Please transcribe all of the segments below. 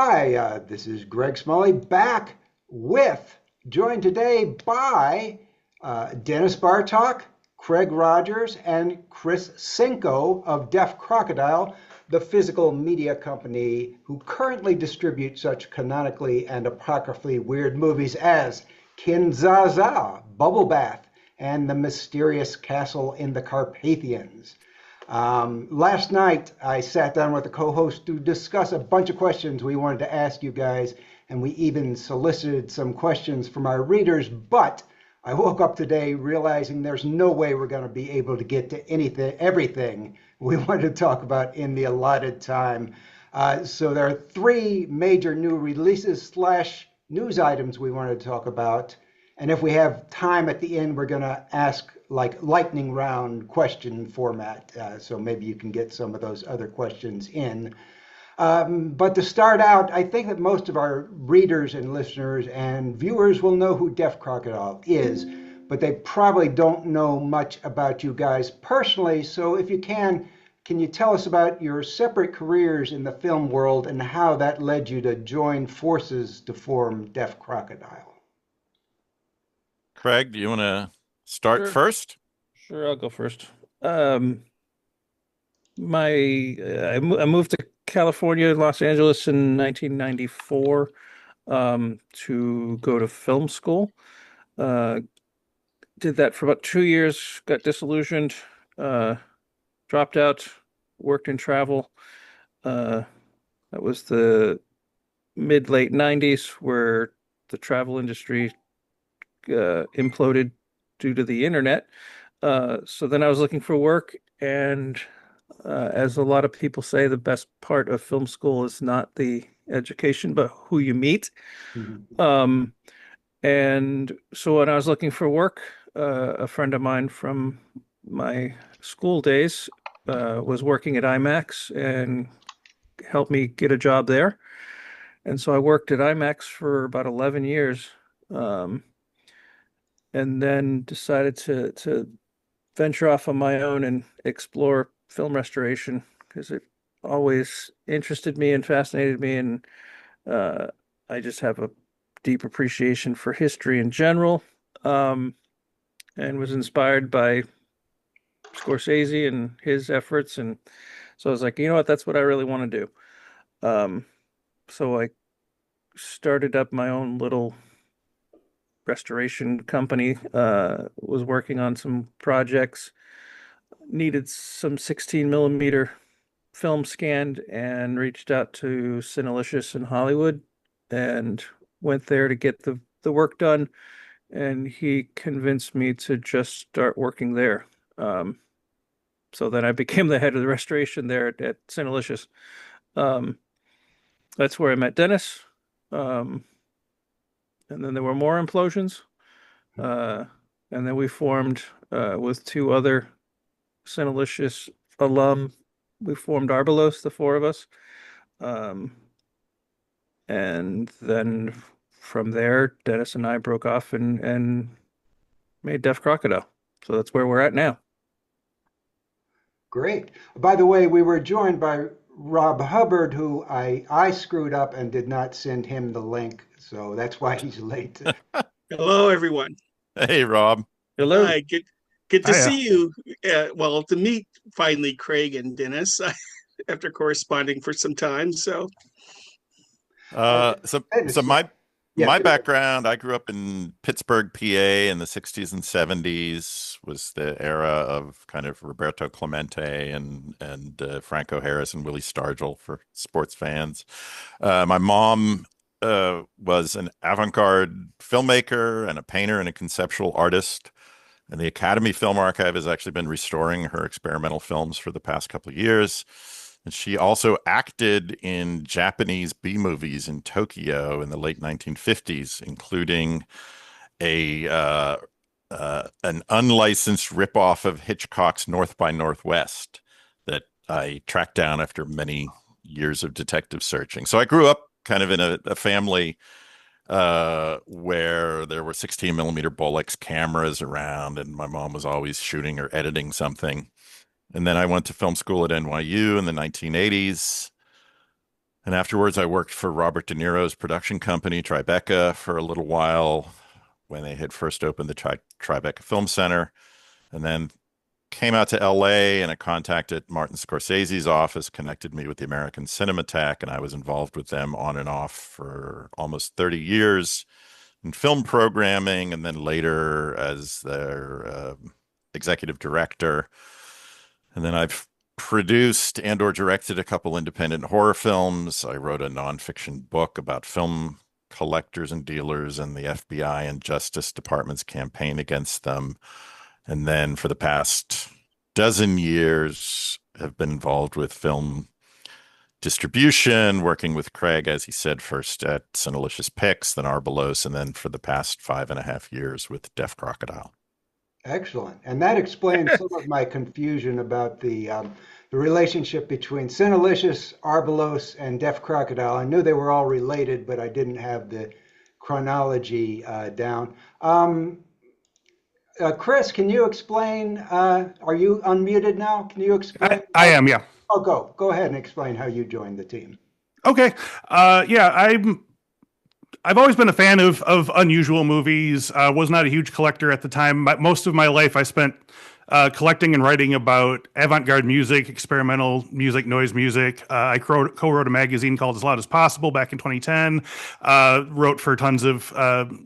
Hi, this is Greg Smalley back joined today by Dennis Bartok, Craig Rogers, and Chris Sienko of Deaf Crocodile, the physical media company who currently distributes such canonically and apocryphally weird movies as Kinzaza, Bubble Bath, and The Mysterious Castle in the Carpathians. Last night, I sat down with the co-host to discuss a bunch of questions we wanted to ask you guys, and we even solicited some questions from our readers, but I woke up today realizing there's no way we're going to be able to get to everything we wanted to talk about in the allotted time. So there are three major new releases slash news items we wanted to talk about. And if we have time at the end, we're going to ask like lightning round question format. So maybe you can get some of those other questions in. But to start out, I think that most of our readers and listeners and viewers will know who Deaf Crocodile is, but they probably don't know much about you guys personally. So if you can you tell us about your separate careers in the film world and how that led you to join forces to form Deaf Crocodile? Craig, do you want to start Sure, first? sure, I'll go first. Um, I moved to California, Los Angeles in 1994, to go to film school. Uh, did that for about 2 years, got disillusioned, uh, dropped out, worked in travel. Uh, that was the mid late 90s where the travel industry imploded due to the internet. So then I was looking for work, and as a lot of people say, the best part of film school is not the education, but who you meet. Mhm. Um, and so when I was looking for work, a friend of mine from my school days was working at IMAX and helped me get a job there. And so I worked at IMAX for about 11 years. Um, and then decided to venture off on my own and explore film restoration because it always interested me and fascinated me, and uh, I just have a deep appreciation for history in general, um, and was inspired by Scorsese and his efforts, and so I was like, you know what, that's what I really want to do. So I started up my own little restoration company, was working on some projects, needed some 16 millimeter film scanned, and reached out to Cinelicious in Hollywood and went there to get the work done. And he convinced me to just start working there. Um, so then I became the head of the restoration there at Cinelicious. Um, that's where I met Dennis. Um, and then there were more implosions. Uh, and then we formed with two other Cinelicious alum. We formed Arbalos, the four of us. Um, and then from there, Dennis and I broke off and made Deaf Crocodile. So that's where we're at now. Great. By the way, we were joined by Rob Hubbard, who I screwed up and did not send him the link, so that's why he's late. Hello, everyone. Hey, Rob. Hello. Hi, good to Hiya. see you. Well, to meet finally Craig and Dennis after corresponding for some time. So, Uh, So Dennis, yeah, my background, I grew up in Pittsburgh, PA in the 60s and 70s, was the era of kind of Roberto Clemente and Franco Harris and Willie Stargell for sports fans. My mom was an avant-garde filmmaker and a painter and a conceptual artist. And the Academy Film Archive has actually been restoring her experimental films for the past couple of years. And she also acted in Japanese B movies in Tokyo in the late 1950s, including a an unlicensed ripoff of Hitchcock's North by Northwest that I tracked down after many years of detective searching. So I grew up kind of in a family where there were 16 millimeter Bolex cameras around, and my mom was always shooting or editing something. And then I went to film school at NYU in the 1980s. And afterwards, I worked for Robert De Niro's production company, Tribeca, for a little while when they had first opened the Tribeca Film Center. And then came out to LA, and a contact at Martin Scorsese's office connected me with the American Cinematheque, and I was involved with them on and off for almost 30 years in film programming, and then later as their executive director. And then I've produced and or directed a couple independent horror films. I wrote a nonfiction book about film collectors and dealers and the FBI and Justice Department's campaign against them. And then for the past dozen years, have been involved with film distribution, working with Craig, as he said, first at Cinelicious Picks, then Arbalos, and then for the past 5.5 years with Deaf Crocodile. Excellent. And that explains some of my confusion about the relationship between Cinelicious, Arbalos, and Deaf Crocodile. I knew they were all related, but I didn't have the chronology down. Chris, can you explain? Are you unmuted now? Can you explain? I am, yeah. Oh, go ahead and explain how you joined the team. Okay. Yeah, I've always been a fan of unusual movies. Was not a huge collector at the time. Most of my life I spent collecting and writing about avant-garde music, experimental music, noise music. I co-wrote a magazine called As Loud as Possible back in 2010. Wrote for tons of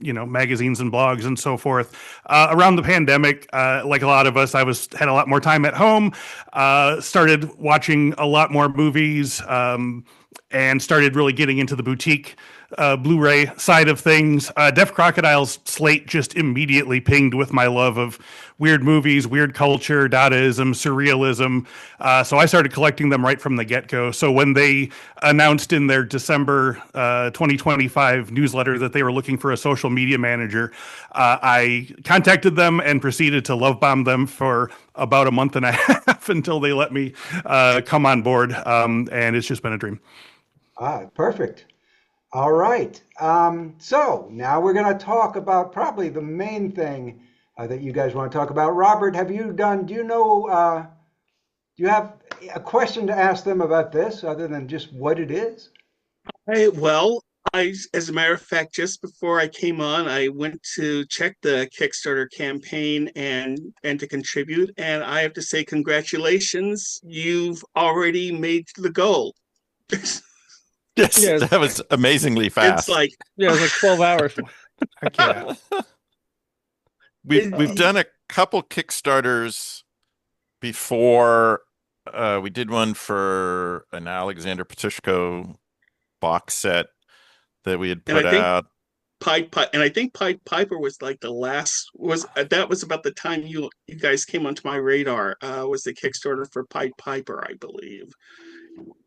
magazines and blogs and so forth. Around the pandemic, like a lot of us, I had a lot more time at home. Started watching a lot more movies. And started really getting into the boutique Blu-ray side of things. Deaf Crocodile's slate just immediately pinged with my love of weird movies, weird culture, Dadaism, surrealism. So I started collecting them right from the get-go. So when they announced in their December 2025 newsletter that they were looking for a social media manager, I contacted them and proceeded to love bomb them for about a month and a half until they let me come on board. And it's just been a dream. Perfect. All right. So now we're going to talk about probably the main thing that you guys want to talk about. Robert, do you have a question to ask them about this other than just what it is? As a matter of fact, just before I came on, I went to check the Kickstarter campaign and to contribute. And I have to say, congratulations. You've already made the goal. Yes, Yeah. that was amazingly fast. It's Yeah, it was like 12 hours. Heck yeah. We've done a couple Kickstarters before. We did one for an Alexander Petrushko box set that we had put out. And I think Pied Piper was like the last that was about the time you guys came onto my radar. Was the Kickstarter for Pied Piper, I believe.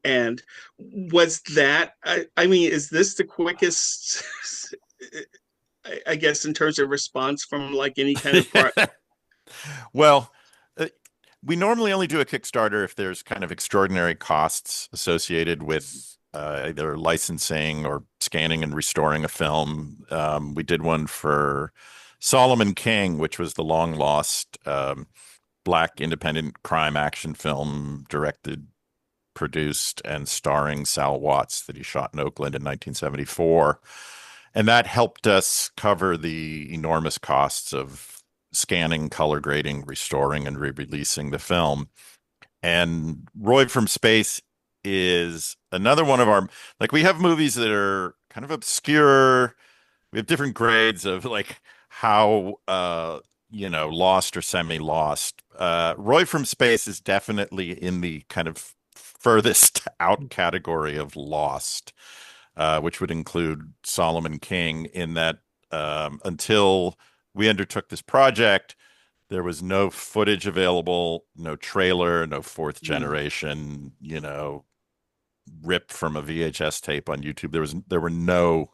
And was that, I mean, is this the quickest, I guess, in terms of response from like any kind of Well, we normally only do a Kickstarter if there's kind of extraordinary costs associated with either licensing or scanning and restoring a film. We did one for Solomon King, which was the long lost Black independent crime action film directed, produced, and starring Sal Watts that he shot in Oakland in 1974. And that helped us cover the enormous costs of scanning, color grading, restoring, and re-releasing the film. And Roy from Space is another one of our, like, we have movies that are kind of obscure. We have different grades of like how, lost or semi-lost. Roy from Space is definitely in the kind of furthest out category of lost, which would include Solomon King, in that until we undertook this project, there was no footage available, no trailer, no fourth generation, rip from a VHS tape on YouTube. There were no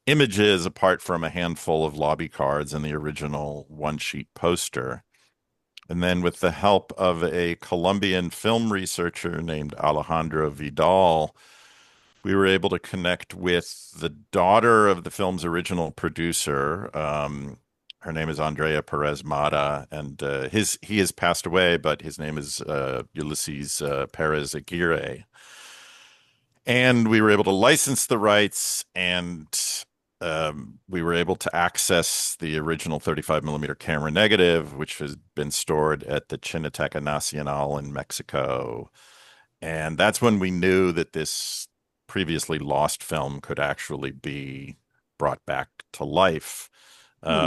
images apart from a handful of lobby cards and the original one-sheet poster. And then with the help of a Colombian film researcher named Alejandro Vidal, we were able to connect with the daughter of the film's original producer. Her name is Andrea Perez Mata, and he has passed away, but his name is Ulysses Perez Aguirre. And we were able to license the rights, and we were able to access the original 35 millimeter camera negative, which has been stored at the Cineteca Nacional in Mexico. And that's when we knew that this previously lost film could actually be brought back to life.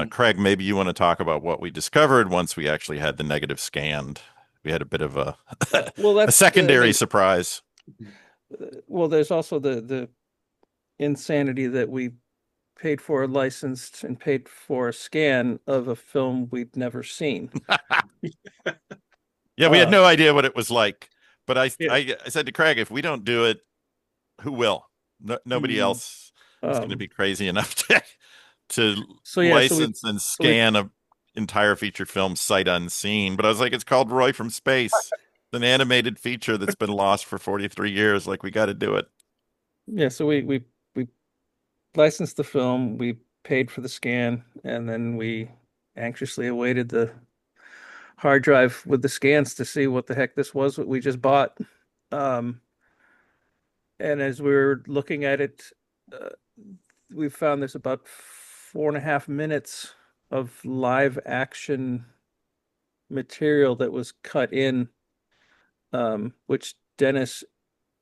Craig, maybe you want to talk about what we discovered once we actually had the negative scanned. We had a bit of a, a secondary surprise. Well, there's also the insanity that we paid for a licensed and paid for a scan of a film we'd never seen. Yeah, we had no idea what it was like. But I Yeah. said to Craig, if we don't do it, who will? Nobody else is going to be crazy enough to license and scan an entire feature film sight unseen. But I was like, it's called Roy from Space. It's an animated feature that's been lost for 43 years. Like, we got to do it. Yeah, so we licensed the film, we paid for the scan, and then we anxiously awaited the hard drive with the scans to see what the heck this was, what we just bought. And as we were looking at it, we found there's about 4.5 minutes of live action material that was cut in, which Dennis,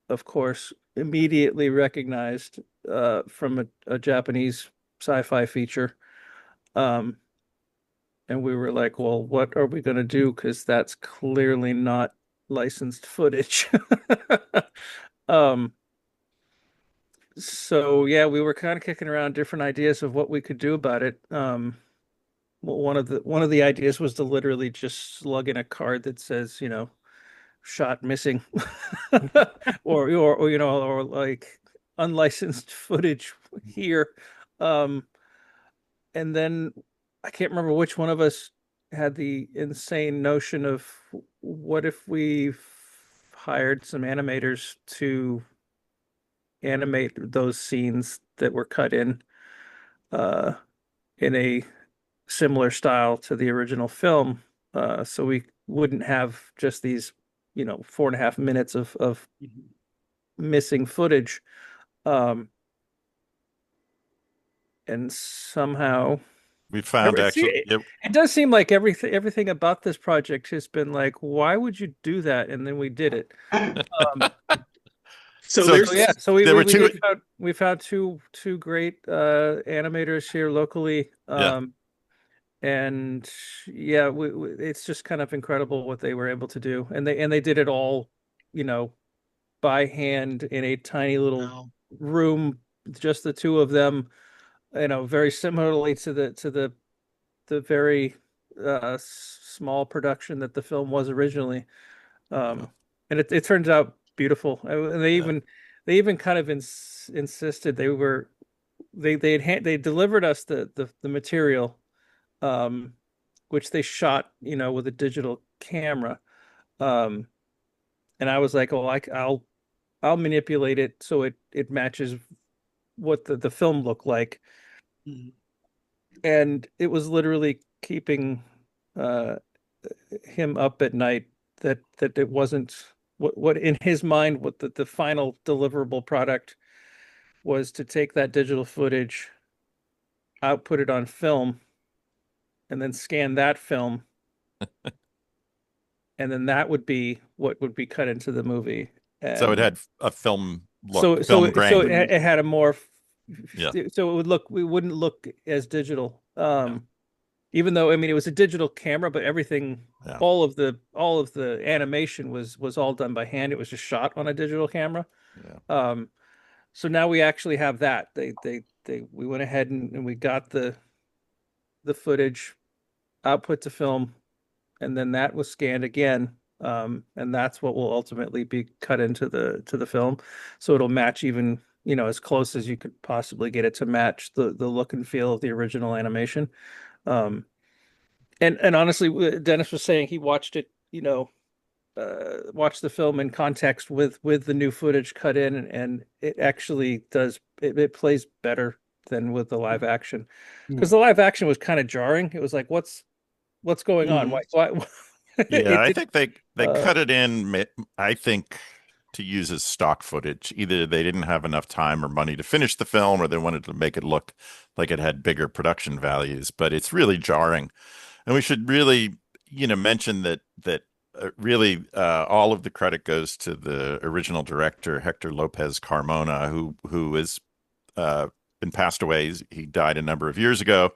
of course, immediately recognized from a Japanese sci-fi feature. And we were like, well, what are we going to do? Because that's clearly not licensed footage. So yeah, we were kind of kicking around different ideas of what we could do about it. Well, one of the ideas was to literally just slug in a card that says, shot missing, or like unlicensed footage here. And then I can't remember which one of us had the insane notion of what if we hired some animators to animate those scenes that were cut in a similar style to the original film, so we wouldn't have just these 4.5 minutes of missing footage. And somehow we found it does seem like everything about this project has been like, why would you do that? And then we did it. We found two great animators here locally. And yeah, it's just kind of incredible what they were able to do, and they did it all, by hand in a tiny little room, just the two of them, very similarly to the very small production that the film was originally. And it turns out beautiful. And they even kind of insisted they delivered us the material, which they shot with a digital camera, and I was like, oh, I'll manipulate it so it matches what the film looked like. And it was literally keeping him up at night that it wasn't what in his mind, what the final deliverable product was, to take that digital footage, output it on film, and then scan that film. And then that would be what would be cut into the movie. So it had a film look. So it had a more, so we wouldn't look as digital. Even though, I mean, it was a digital camera, but everything, all of the animation was all done by hand. It was just shot on a digital camera. So now we actually have that. We went ahead and we got the footage, output to film, and then that was scanned again. And that's what will ultimately be cut into the film. So it'll match even, as close as you could possibly get it to match the look and feel of the original animation. And honestly, Dennis was saying he watched it, watched the film in context with the new footage cut in, and it actually does, it plays better than with the live action, because the live action was kind of jarring. It was like, what's going on? Why? I think they cut it in. I think to use as stock footage. Either they didn't have enough time or money to finish the film, or they wanted to make it look like it had bigger production values. But it's really jarring. And we should really, mention that really all of the credit goes to the original director, Hector Lopez Carmona, who has been passed away. He died a number of years ago.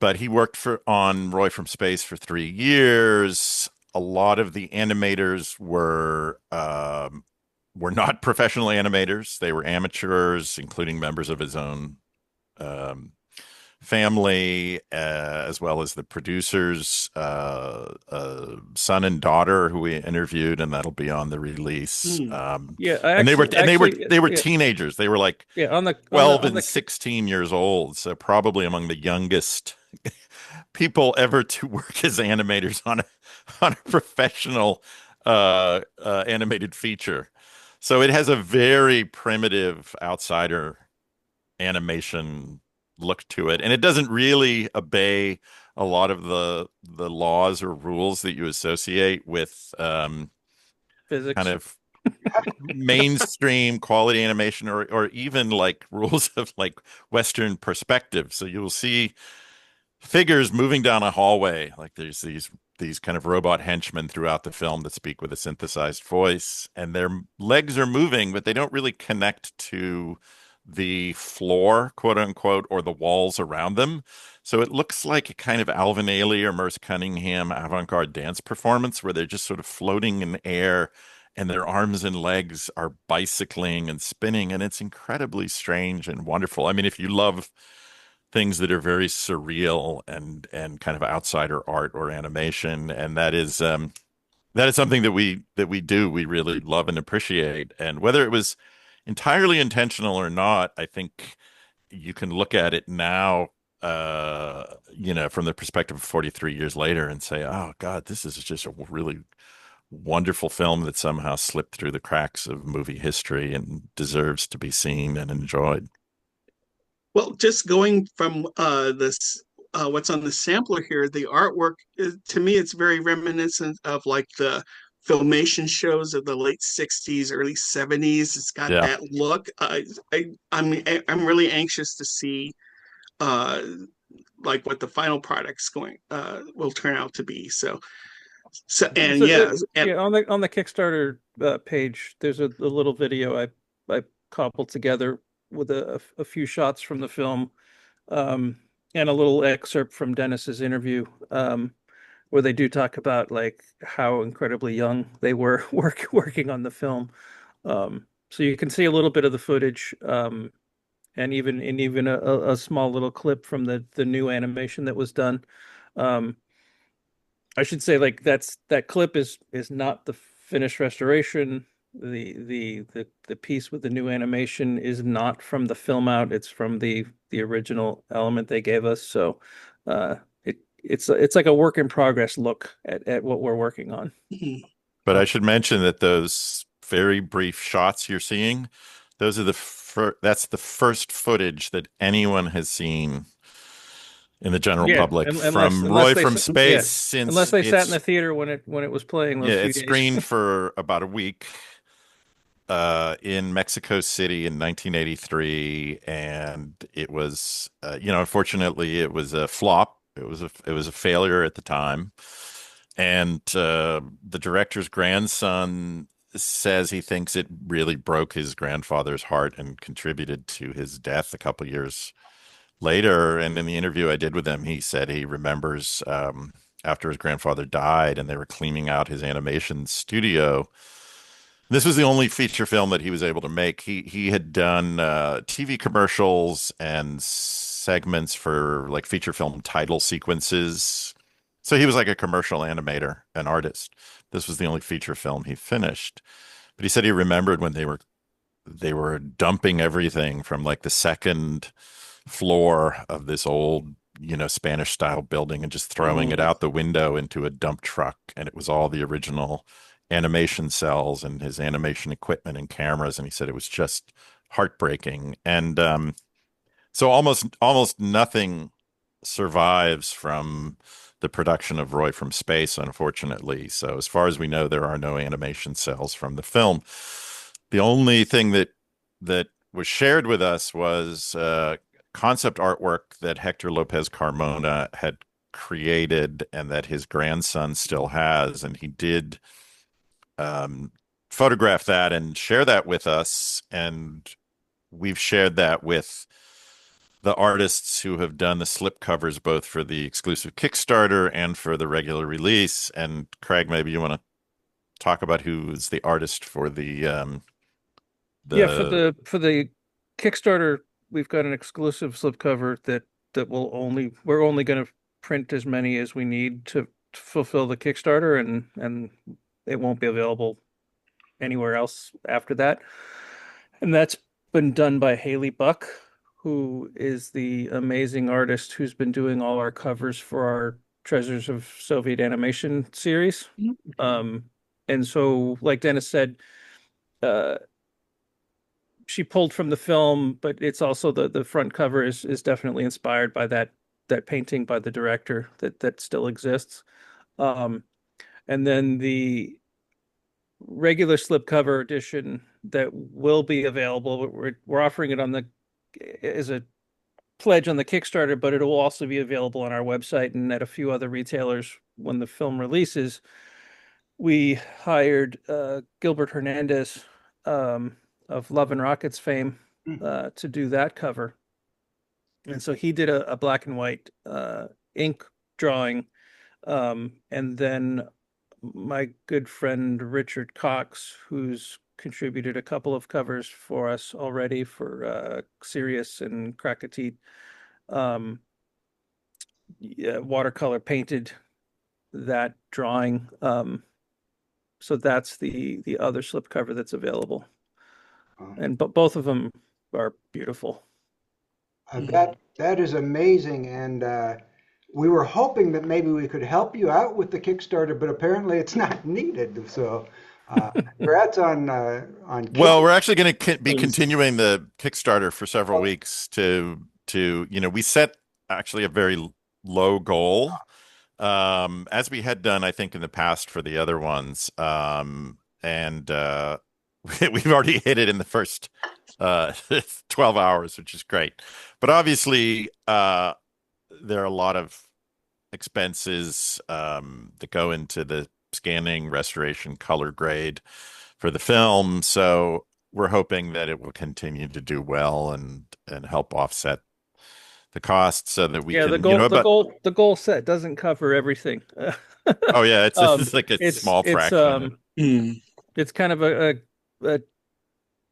But he worked on Roy from Space for 3 years. A lot of the animators were not professional animators. They were amateurs, including members of his own family, as well as the producers, son and daughter, who we interviewed, and that'll be on the release. Yeah, they were teenagers. They were like 12 and 16 years old, so probably among the youngest people ever to work as animators on a professional animated feature. So it has a very primitive outsider animation look to it, and it doesn't really obey a lot of the laws or rules that you associate with physics, kind of mainstream quality animation, or even like rules of like Western perspective. So you will see figures moving down a hallway, like there's these kind of robot henchmen throughout the film that speak with a synthesized voice, and their legs are moving, but they don't really connect to the floor, quote unquote, or the walls around them. So it looks like a kind of Alvin Ailey or Merce Cunningham avant-garde dance performance where they're just sort of floating in the air and their arms and legs are bicycling and spinning, and it's incredibly strange and wonderful. I mean, if you love things that are very surreal and kind of outsider art or animation, and that is something that we really love and appreciate. And whether it was entirely intentional or not, I think you can look at it now, from the perspective of 43 years later and say, oh God, this is just a really wonderful film that somehow slipped through the cracks of movie history and deserves to be seen and enjoyed. Well, just going from this, what's on the sampler here, the artwork to me, it's very reminiscent of like the filmation shows of the late '60s, early '70s. It's got that look. I'm really anxious to see like what the final product's will turn out to be. So on the Kickstarter page, there's a little video I cobbled together with a few shots from the film, and a little excerpt from Dennis's interview, where they do talk about like how incredibly young they were working on the film. So you can see a little bit of the footage, and even a small little clip from the new animation that was done. I should say, like, that clip is not the finished restoration. The piece with the new animation is not from the film out. It's from the original element they gave us. So it's like a work in progress look at what we're working on. But I should mention that those very brief shots you're seeing, those are that's the first footage that anyone has seen in the general public from Roy from Space, since unless they sat in the theater when it was playing. It screened for about a week in Mexico City in 1983, and it was unfortunately it was a flop. It was a failure at the time, and the director's grandson says he thinks it really broke his grandfather's heart and contributed to his death a couple years later. And in the interview I did with him, he said he remembers after his grandfather died and they were cleaning out his animation studio. This was the only feature film that he was able to make. He had done TV commercials and segments for like feature film title sequences. So he was like a commercial animator, an artist. This was the only feature film he finished. But he said he remembered when they were dumping everything from like the second floor of this old, Spanish style building and just throwing it out the window into a dump truck. And it was all the original animation cells and his animation equipment and cameras. And he said it was just heartbreaking. And so almost nothing survives from the production of Roy from Space, unfortunately. So as far as we know, there are no animation cells from the film. The only thing that was shared with us was concept artwork that Hector Lopez Carmona had created and that his grandson still has. And he did photograph that and share that with us. And we've shared that with the artists who have done the slipcovers, both for the exclusive Kickstarter and for the regular release. And Craig, maybe you want to talk about who's the artist for the for the Kickstarter, we've got an exclusive slipcover that we're only going to print as many as we need to fulfill the Kickstarter, and it won't be available anywhere else after that. And that's been done by Haley Buck, who is the amazing artist who's been doing all our covers for our Treasures of Soviet Animation series. And so, like Dennis said, she pulled from the film, but it's also the front cover is definitely inspired by that painting by the director that still exists. And then the regular slipcover edition that will be available, we're offering it as a pledge on the Kickstarter, but it will also be available on our website and at a few other retailers when the film releases. We hired Gilbert Hernandez of Love and Rockets fame to do that cover. And so he did a black and white ink drawing. And then my good friend Richard Cox, who's contributed a couple of covers for us already for Sirius and Krakatoa, watercolor painted that drawing. So that's the other slipcover that's available. And both of them are beautiful. That is amazing, and we were hoping that maybe we could help you out with the Kickstarter, but apparently it's not needed. So, congrats on. Well, we're actually going to be continuing the Kickstarter for several weeks to we set actually a very low goal, as we had done, I think, in the past for the other ones, and we've already hit it in the first 12 hours, which is great. But obviously, there are a lot of expenses that go into the scanning, restoration, color grade for the film. So we're hoping that it will continue to do well and help offset the costs so that we can. The goal set doesn't cover everything. Oh yeah, it's like a small fraction. It's kind of a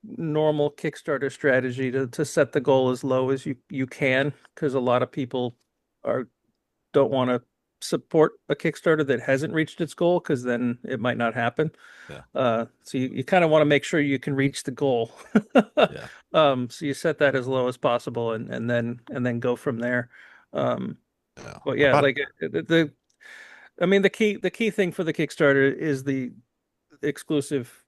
normal Kickstarter strategy to set the goal as low as you can, because a lot of people don't want to support a Kickstarter that hasn't reached its goal, because then it might not happen. So you kind of want to make sure you can reach the goal. So you set that as low as possible and then go from there. But yeah, the key thing for the Kickstarter is the exclusive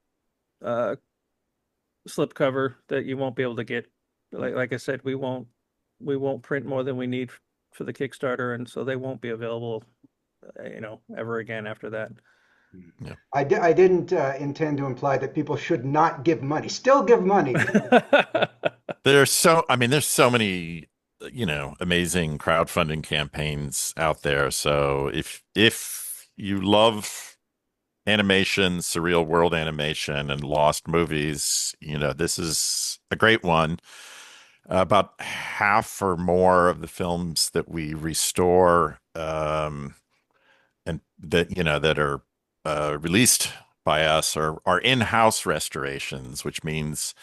slipcover that you won't be able to get. Like I said, we won't print more than we need for the Kickstarter, and so they won't be available ever again after that. Yeah. I didn't intend to imply that people should not give money. Still give money. There's so many amazing crowdfunding campaigns out there. So if you love animation, surreal world animation, and lost movies, this is a great one. About half or more of the films that we restore and that are released by us are in-house restorations, which means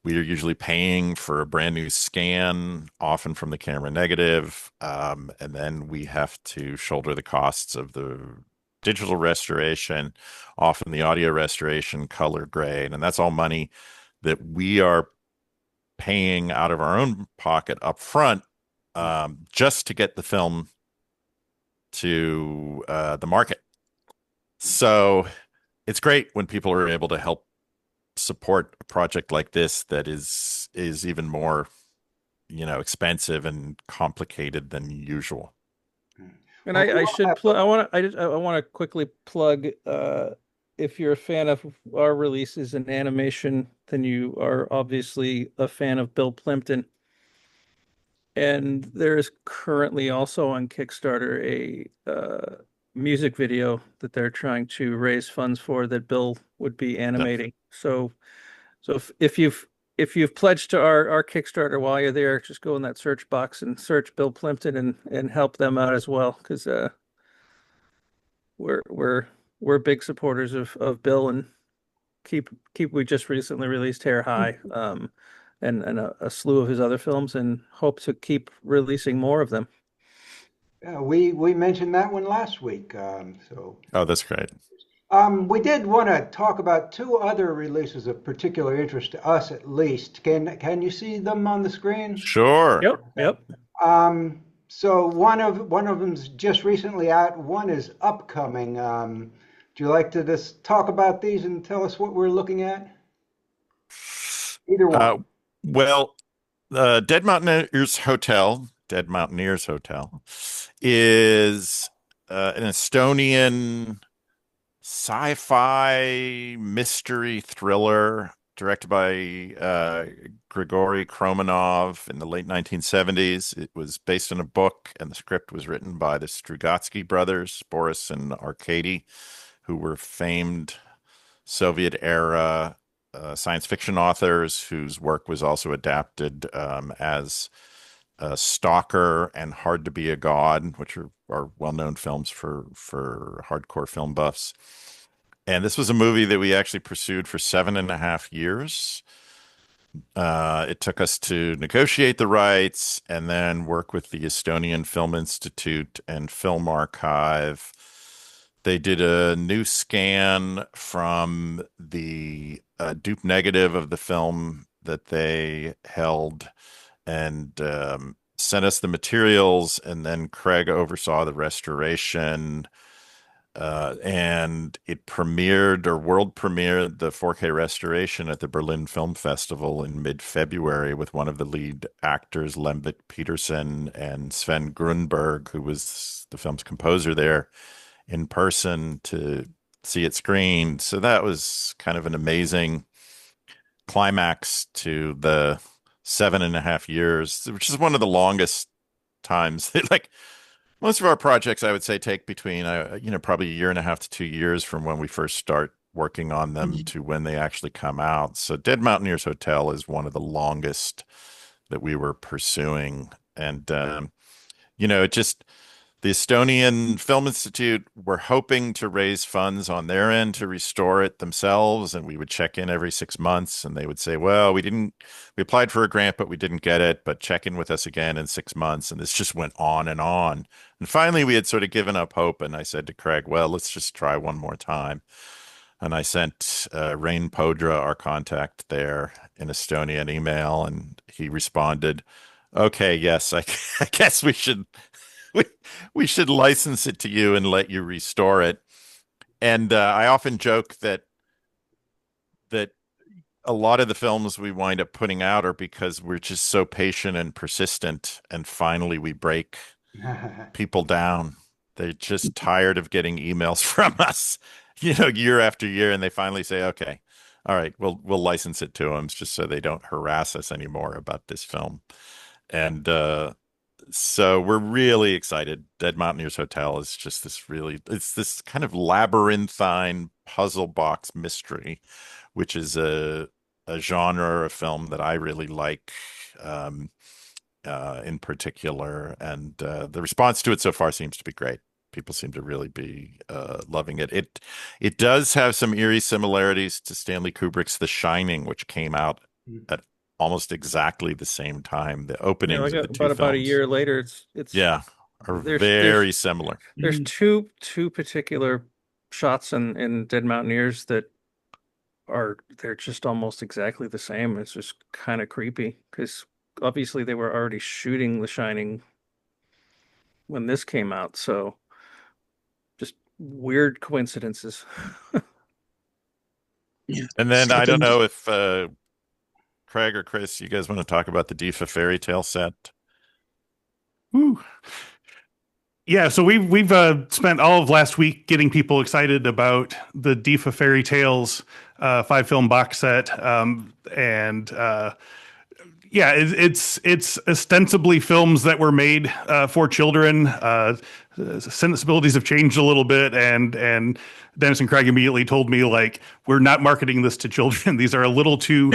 we are usually paying for a brand new scan, often from the camera negative, and then we have to shoulder the costs of the digital restoration, often the audio restoration, color grade, and that's all money that we are paying out of our own pocket up front, just to get the film to the market. So it's great when people are able to help support a project like this that is even more expensive and complicated than usual. And And we I all should have plug. I want to quickly plug. If you're a fan of our releases in animation, then you are obviously a fan of Bill Plimpton. And there is currently also on Kickstarter a music video that they're trying to raise funds for that Bill would be animating. So if you've pledged to our Kickstarter while you're there, just go in that search box and search Bill Plimpton and help them out as well, because we're big supporters of Bill, and we just recently released Hair High, and a slew of his other films, and hope to keep releasing more of them. Yeah, we mentioned that one last week. Oh, that's great. We did want to talk about two other releases of particular interest to us, at least. Can you see them on the screen? Sure. Yep. So one of them's just recently out. One is upcoming. Do you like to just talk about these and tell us what we're looking at? Either one. Well, Dead Mountaineers Hotel, is an Estonian sci-fi mystery thriller directed by Grigory Kromanov in the late 1970s. It was based on a book, and the script was written by the Strugatsky brothers, Boris and Arkady, who were famed Soviet-era science fiction authors whose work was also adapted as Stalker and Hard to Be a God, which are well-known films for hardcore film buffs. And this was a movie that we actually pursued for 7.5 years. It took us to negotiate the rights and then work with the Estonian Film Institute and Film Archive. They did a new scan from the dupe negative of the film that they held, and sent us the materials, and then Craig oversaw the restoration, and it premiered, or world premiered, the 4K restoration at the Berlin Film Festival in mid-February with one of the lead actors, Lembit Peterson, and Sven Grunberg, who was the film's composer, there in person to see it screened. So that was kind of an amazing climax to the 7.5 years, which is one of the longest times. Like most of our projects, I would say, take between probably 1.5 to 2 years from when we first start working on them to when they actually come out. So Dead Mountaineers Hotel is one of the longest that we were pursuing. And it just, the Estonian Film Institute were hoping to raise funds on their end to restore it themselves, and we would check in every 6 months, and they would say, well, we applied for a grant, but we didn't get it, but check in with us again in 6 months. And this just went on and on. And finally, we had sort of given up hope, and I said to Craig, well, let's just try one more time. And I sent Rain Podra, our contact there in Estonia, an email, and he responded, okay, yes, I guess we should license it to you and let you restore it. And I often joke that a lot of the films we wind up putting out are because we're just so patient and persistent, and finally we break people down. They're just tired of getting emails from us, year after year, and they finally say, okay, all right, we'll license it to them, just so they don't harass us anymore about this film. And so we're really excited. Dead Mountaineers Hotel is just it's this kind of labyrinthine puzzle box mystery, which is a genre of film that I really like, in particular. And the response to it so far seems to be great. People seem to really be loving it. It does have some eerie similarities to Stanley Kubrick's The Shining, which came out at almost exactly the same time. The openings of the two about a films, year later, it's are very similar. There's two particular shots in Dead Mountaineers that they're just almost exactly the same. It's just kind of creepy, because obviously they were already shooting The Shining when this came out, so just weird coincidences. And then I don't know if Craig or Chris, you guys want to talk about the DEFA Fairytale set? Woo. Yeah, so we've spent all of last week getting people excited about the DEFA Fairytales 5-film box set, and yeah, it's ostensibly films that were made for children. Sensibilities have changed a little bit, and Dennis and Craig immediately told me, like, we're not marketing this to children. These are a little too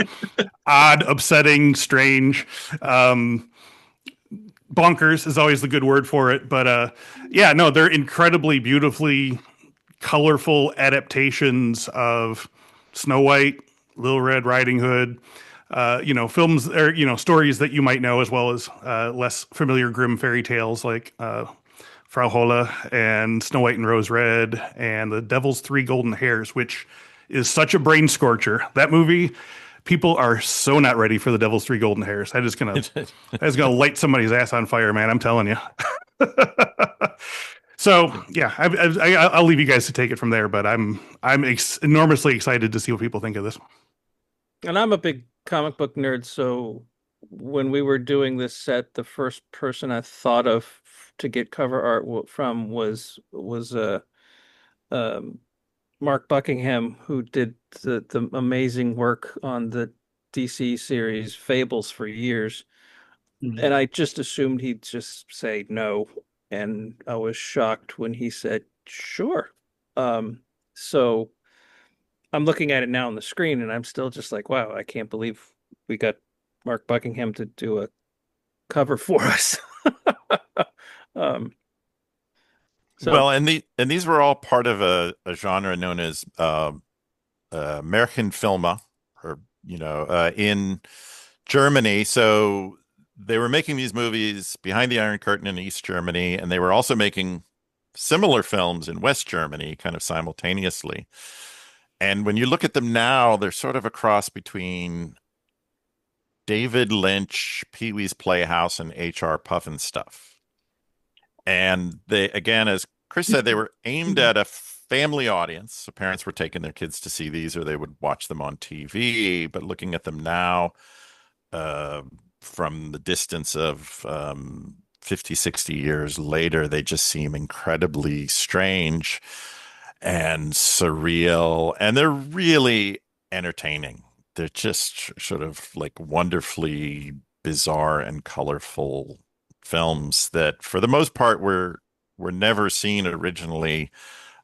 odd, upsetting, strange. Bonkers is always the good word for it, but yeah, no, they're incredibly beautifully colorful adaptations of Snow White, Little Red Riding Hood, films or, stories that you might know, as well as less familiar Grimm fairy tales like Frau Holle and Snow White and Rose Red and The Devil's Three Golden Hairs, which is such a brain scorcher. That movie, people are so not ready for The Devil's Three Golden Hairs. That's gonna light somebody's ass on fire, man. I'm telling you. So yeah, I'll leave you guys to take it from there. But I'm enormously excited to see what people think of this. And I'm a big comic book nerd, so when we were doing this set, the first person I thought of to get cover art from was Mark Buckingham, who did the amazing work on the DC series Fables for years. And I just assumed he'd just say no. And I was shocked when he said, sure. So I'm looking at it now on the screen and I'm still just like, wow, I can't believe we got Mark Buckingham to do a cover for us. Well, and these were all part of a genre known as Märchenfilme, or in Germany. So they were making these movies behind the Iron Curtain in East Germany, and they were also making similar films in West Germany, kind of simultaneously. And when you look at them now, they're sort of a cross between David Lynch, Pee-wee's Playhouse, and H.R. Pufnstuf. And they, again, as Chris said, they were aimed at a family audience. So parents were taking their kids to see these, or they would watch them on TV. But looking at them now, from the distance of 50, 60 years later, they just seem incredibly strange and surreal. And they're really entertaining. They're just sort of like wonderfully bizarre and colorful films that, for the most part, were never seen originally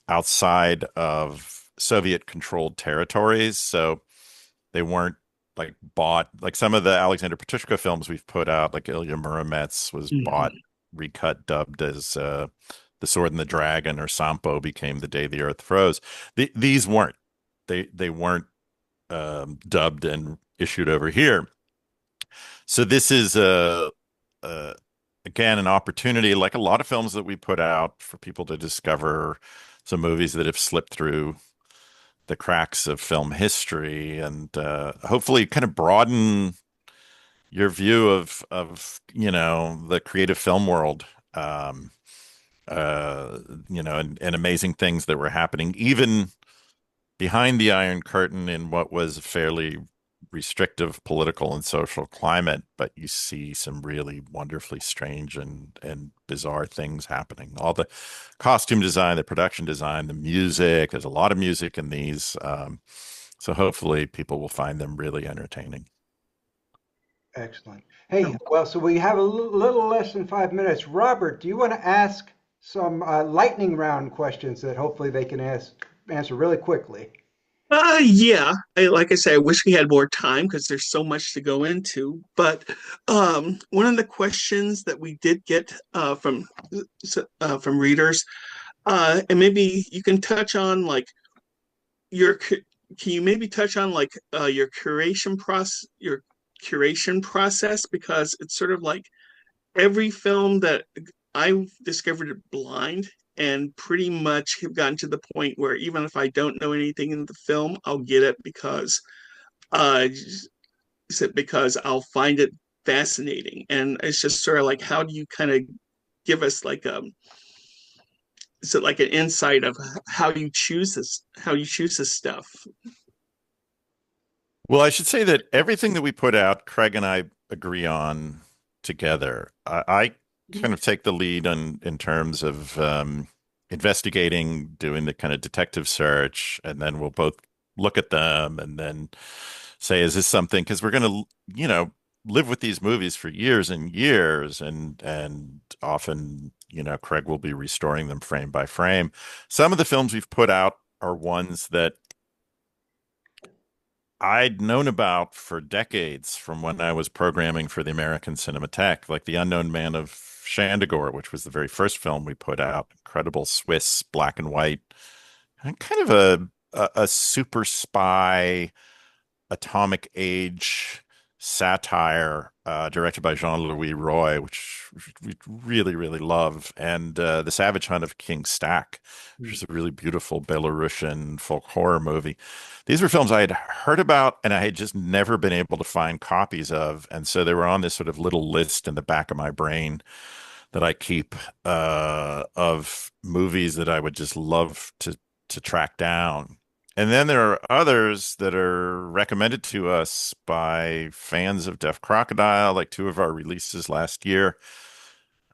outside of Soviet-controlled territories. So they weren't like bought, like some of the Alexander Petrushka films we've put out, like Ilya Muromets was bought, recut, dubbed as The Sword and the Dragon, or Sampo became The Day the Earth Froze. These weren't. They weren't dubbed and issued over here. So this is again, an opportunity, like a lot of films that we put out, for people to discover some movies that have slipped through the cracks of film history, and hopefully kind of broaden your view of the creative film world, and amazing things that were happening even behind the Iron Curtain in what was a fairly restrictive political and social climate. But you see some really wonderfully strange and bizarre things happening. All the costume design, the production design, the music, there's a lot of music in these. So hopefully people will find them really entertaining. Excellent. Hey, well, so we have a little less than 5 minutes. Robert, do you want to ask some lightning round questions that hopefully they can answer really quickly? Yeah. Like I said, I wish we had more time because there's so much to go into. But one of the questions that we did get from readers, and maybe you can touch on like can you maybe touch on like your curation process, because it's sort of like every film that I discovered it blind, and pretty much have gotten to the point where even if I don't know anything in the film, I'll get it because I'll find it fascinating. And it's just sort of like, how do you kind of give us like like an insight of how you choose this stuff? Well, I should say that everything that we put out, Craig and I agree on together. I kind of take the lead in terms of investigating, doing the kind of detective search, and then we'll both look at them and then say, is this something? Because we're going to, live with these movies for years and years, and often, Craig will be restoring them frame by frame. Some of the films we've put out are ones that I'd known about for decades from when I was programming for the American Cinematheque, like The Unknown Man of Shandagore, which was the very first film we put out. Incredible Swiss black and white, and kind of a super spy atomic age satire directed by Jean-Louis Roy, which we really, really love, and The Savage Hunt of King Stack, which is a really beautiful Belarusian folk horror movie. These were films I had heard about and I had just never been able to find copies of, and so they were on this sort of little list in the back of my brain that I keep of movies that I would just love to track down. And then there are others that are recommended to us by fans of Deaf Crocodile, like two of our releases last year.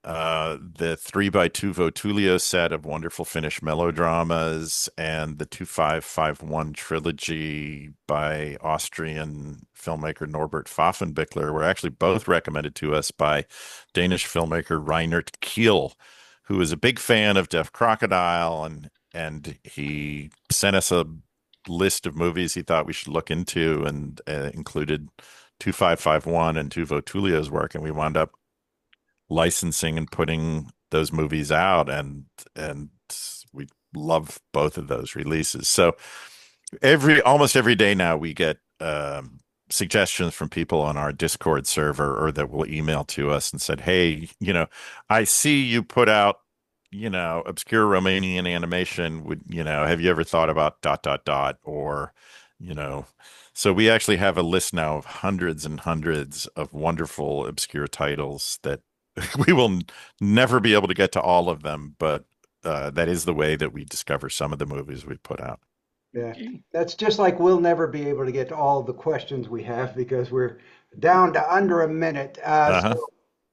The 3x2 Votulio set of wonderful Finnish melodramas, and the 2551 trilogy by Austrian filmmaker Norbert Pfaffenbichler were actually both recommended to us by Danish filmmaker Reinert Kiel, who is a big fan of Deaf Crocodile, and he sent us a list of movies he thought we should look into, and included 2551 and two Votulio's work, and we wound up licensing and putting those movies out, and we love both of those releases. So almost every day now we get suggestions from people on our Discord server, or that will email to us and said, hey, I see you put out obscure Romanian animation. Have you ever thought about ... or, so we actually have a list now of hundreds and hundreds of wonderful obscure titles that we will never be able to get to all of them, but that is the way that we discover some of the movies we put out. Yeah, that's just like we'll never be able to get to all the questions we have because we're down to under a minute.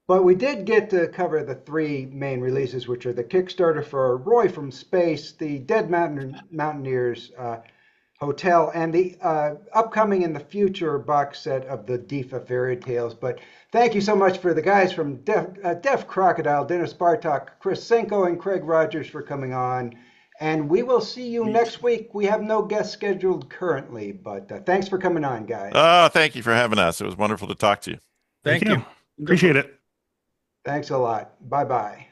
But we did get to cover the three main releases, which are the Kickstarter for Roy from Space, the Dead Mountaineers Hotel, and the upcoming in the future box set of the DEFA Fairytales. But thank you so much for the guys from Deaf Crocodile, Dennis Bartok, Chris Sienko, and Craig Rogers for coming on. And we will see you next week. We have no guests scheduled currently, but thanks for coming on, guys. Oh, thank you for having us. It was wonderful to talk to you. Thank you. Appreciate it. Thanks a lot. Bye-bye.